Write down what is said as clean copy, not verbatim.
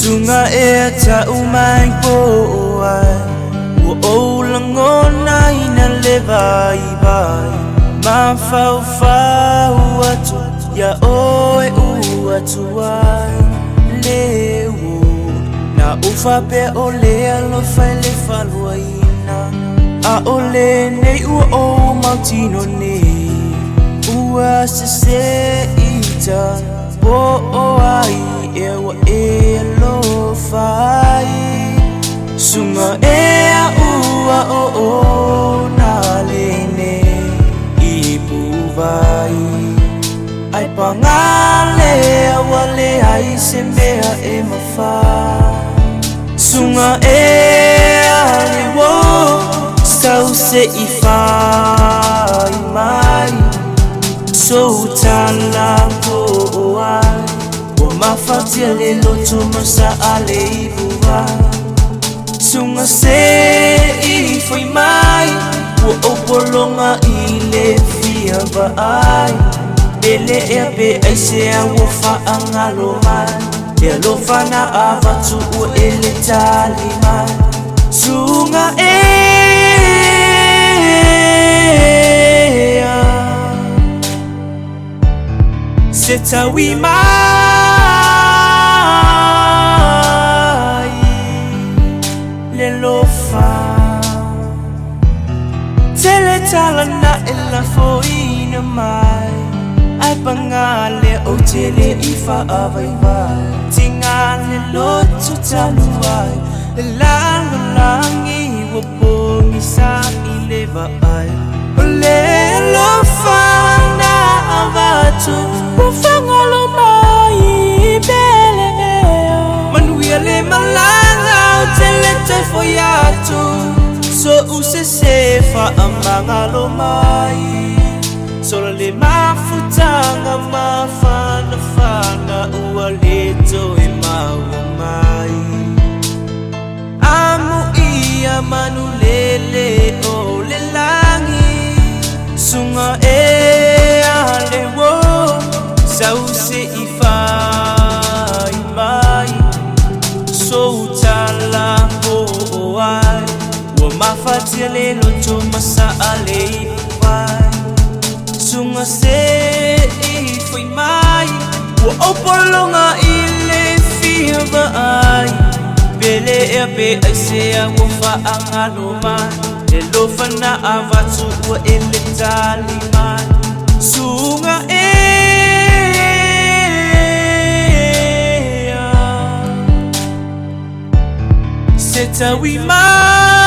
sunga e ta umai po ai wo o langona ina le vai vai ma fau fau atu ya oe u atu ai le wo na ufa pe o le alo fai le faluaina a o le nei u o mautino ne ua se ita po o ai e wa e alo fai sunga e a ua o na le ne i pu vai ai pangale wale ai se mea e mafa sunga e ale wo sau se i fai mai so tala po ai wo mafatia le loto masa ale i buwa sunga se i foi mai wo opolonga i le fia ba ai Bele e pe ai se a wofa angalo man E alofa na avatu u ele tali man Sunga e Se tawi mai Le lofa Tele tala na ela foina mai Ai pangale o tele ifa avai vai Tingale lotu taluai Lango langi wapongi sa ileva ai Ole lofa na avatu Wafangalo mai bele Manuia le malanga o tele te foiatu So use sefa amangalo mai Solo le mafutanga mafana fana ua leto e maua mai Amu ia manu lele o le langi Sunga e ale wo Sause i fai mai So tala ho ai Ua mafatia le loto masa ale i pai Sunga se i foi mai Ua opolonga i le fia ba ai Bele e pe ai se a wofa angalo mai Le lofa na avatu ua e le tali mai Sunga e Se tawi mai